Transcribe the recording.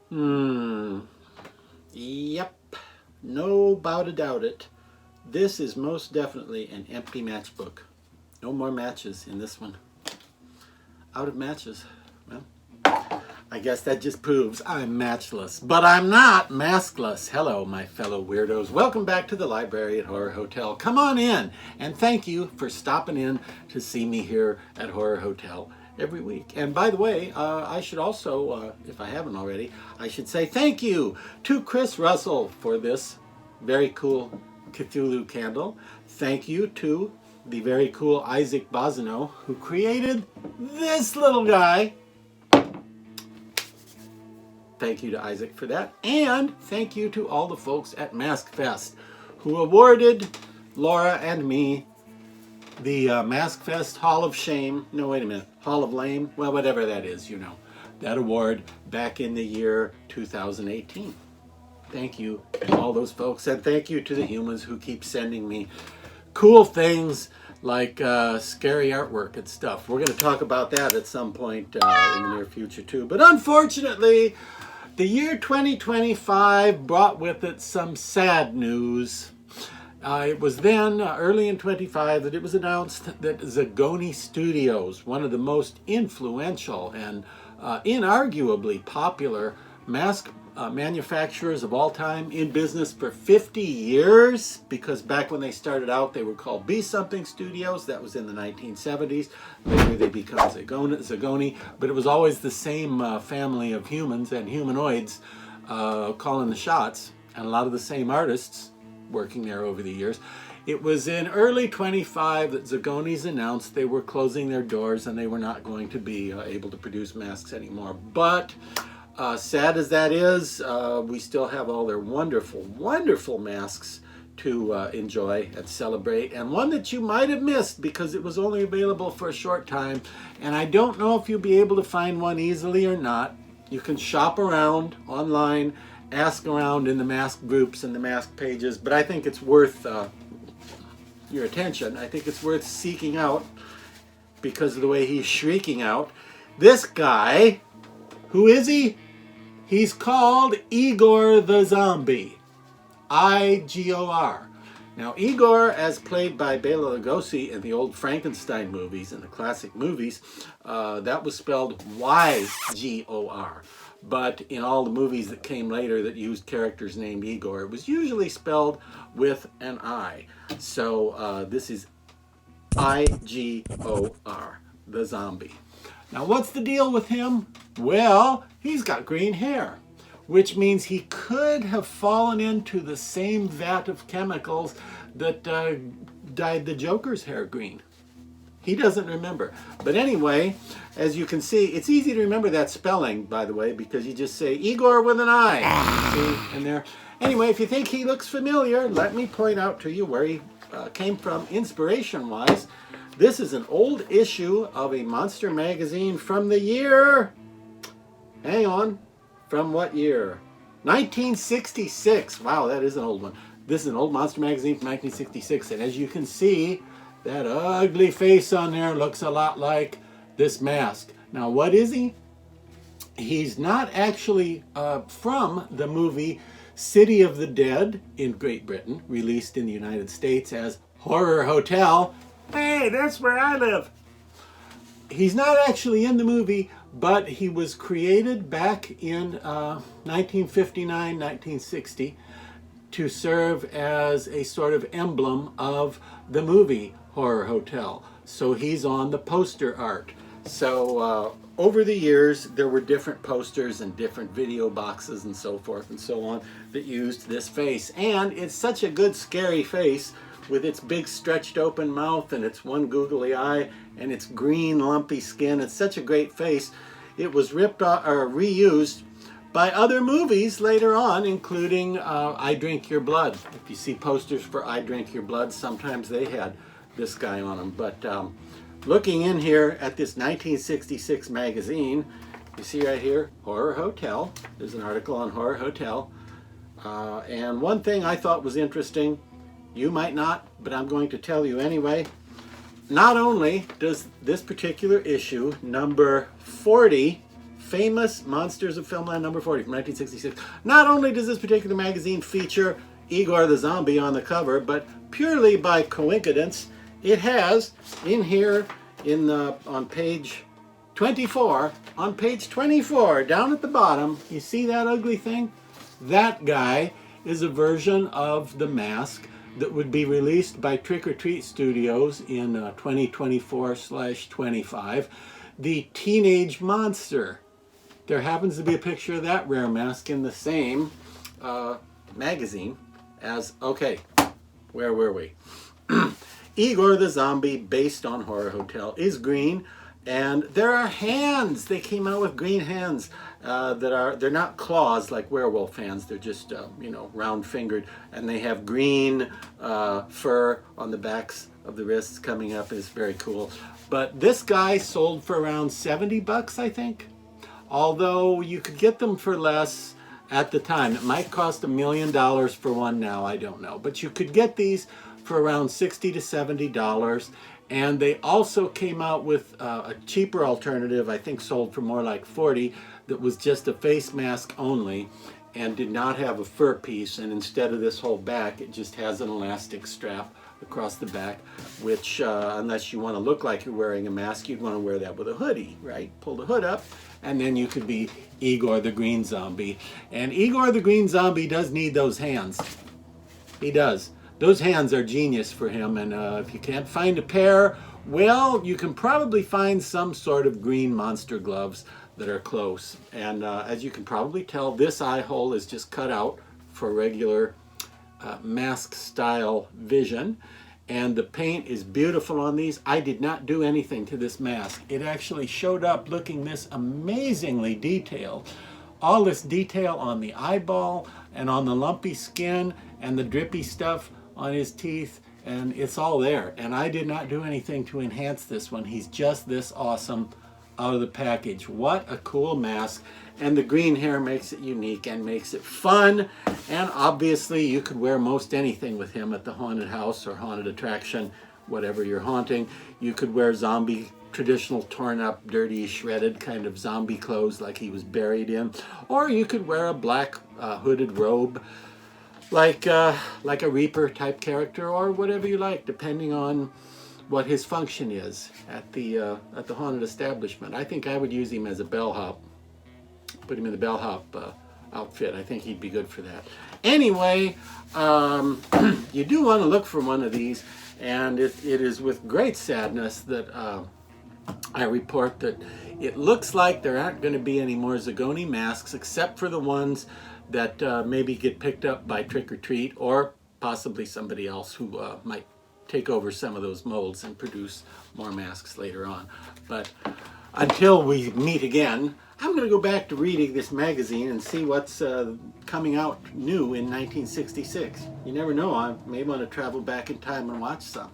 Yep. No doubt about it. This is most definitely an empty matchbook. No more matches in this one. Out of matches. Well, I guess that just proves I'm matchless. But I'm not maskless. Hello, my fellow weirdos. Welcome back to the library at Horror Hotel. Come on in, and thank you for stopping in to see me here at Horror Hotel every week. And by the way, I should also, if I haven't already, I should say thank you to Chris Russell for this very cool Cthulhu candle. Thank you to the very cool Isaac Bozino, who created this little guy. Thank you to Isaac for that. And thank you to all the folks at MaskFest who awarded Laura and me the MaskFest Hall of Shame. No, wait a minute. Hall of Lame? Well, whatever that is, you know. That award back in the year 2018. Thank you to all those folks. And thank you to the humans who keep sending me cool things like scary artwork and stuff. We're going to talk about that at some point in the near future too. But unfortunately, the year 2025 brought with it some sad news. It was then, early in 25, that it was announced that Zagone Studios, one of the most influential and inarguably popular mask manufacturers of all time, in business for 50 years, because back when they started out they were called Be Something Studios. That was in the 1970s. Later they became Zagone, but it was always the same family of humans and humanoids calling the shots, and a lot of the same artists working there over the years. It was in early 25 that Zagone's announced they were closing their doors and they were not going to be able to produce masks anymore. But sad as that is, we still have all their wonderful, wonderful masks to enjoy and celebrate. And one that you might have missed because it was only available for a short time. And I don't know if you'll be able to find one easily or not. You can shop around online, ask around in the mask groups and the mask pages, but I think it's worth your attention. I think it's worth seeking out because of the way he's shrieking out. This guy, who is he? He's called Igor the Zombie. I-G-O-R. Now, Igor, as played by Bela Lugosi in the old Frankenstein movies, in the classic movies, that was spelled Y-G-O-R. But in all the movies that came later that used characters named Igor, it was usually spelled with an I. So this is I-G-O-R, the zombie. Now, what's the deal with him? Well, he's got green hair, which means he could have fallen into the same vat of chemicals that dyed the Joker's hair green. He doesn't remember. But anyway, as you can see, it's easy to remember that spelling, by the way, because you just say Igor with an I. See, and there. Anyway, if you think he looks familiar, let me point out to you where he came from inspiration-wise. This is an old issue of a monster magazine from the year, hang on, from what year? 1966. Wow, that is an old one. This is an old monster magazine from 1966, and as you can see, that ugly face on there looks a lot like this mask. Now, what is he? He's not actually from the movie City of the Dead in Great Britain, released in the United States as Horror Hotel. Hey, that's where I live. He's not actually in the movie, but he was created back in 1959, 1960 to serve as a sort of emblem of the movie Horror Hotel. So he's on the poster art. So over the years, there were different posters and different video boxes and so forth and so on that used this face. And it's such a good scary face with its big stretched open mouth and its one googly eye and its green lumpy skin. It's such a great face. It was ripped off or reused by other movies later on, including I Drink Your Blood. If you see posters for I Drink Your Blood, sometimes they had this guy on them. But looking in here at this 1966 magazine, you see right here, Horror Hotel. There's an article on Horror Hotel. And one thing I thought was interesting, you might not, but I'm going to tell you anyway. Not only does this particular issue, number 40, Famous Monsters of Filmland number 40 from 1966. Not only does this particular magazine feature Igor the Zombie on the cover, but purely by coincidence, it has in here on page 24, down at the bottom, you see that ugly thing? That guy is a version of the mask that would be released by Trick or Treat Studios in 2024/25, the Teenage Monster. There happens to be a picture of that rare mask in the same magazine as, okay, where were we? Igor the Zombie, based on Horror Hotel, is green, and there are hands. They came out with green hands they're not claws like werewolf hands. They're just, round-fingered, and they have green fur on the backs of the wrists coming up. Is very cool. But this guy sold for around $70, I think. Although you could get them for less at the time. It might cost $1 million for one now, I don't know. But you could get these for around $60 to $70. And they also came out with a cheaper alternative, I think sold for more like $40, that was just a face mask only and did not have a fur piece. And instead of this whole back, it just has an elastic strap across the back, which unless you want to look like you're wearing a mask, you'd want to wear that with a hoodie, right? Pull the hood up, and then you could be Igor the Green Zombie. And Igor the Green Zombie does need those hands. He does. Those hands are genius for him, and if you can't find a pair, well, you can probably find some sort of green monster gloves that are close. And as you can probably tell, this eye hole is just cut out for regular mask style vision, and the paint is beautiful on these. I did not do anything to this mask. It actually showed up looking this amazingly detailed. All this detail on the eyeball and on the lumpy skin and the drippy stuff on his teeth, and it's all there. And I did not do anything to enhance this one. He's just this awesome out of the package. What a cool mask. And the green hair makes it unique and makes it fun. And obviously you could wear most anything with him at the haunted house or haunted attraction, whatever you're haunting. You could wear zombie, traditional torn up, dirty, shredded kind of zombie clothes like he was buried in. Or you could wear a black hooded robe like a Reaper type character, or whatever you like, depending on what his function is at the haunted establishment. I think I would use him as a bellhop. Put him in the bellhop outfit. I think he'd be good for that. Anyway, you do want to look for one of these, and it is with great sadness that I report that it looks like there aren't going to be any more Zagone masks, except for the ones that maybe get picked up by Trick or Treat, or possibly somebody else who might take over some of those molds and produce more masks later on. But until we meet again, I'm going to go back to reading this magazine and see what's coming out new in 1966. You never know, I may want to travel back in time and watch some.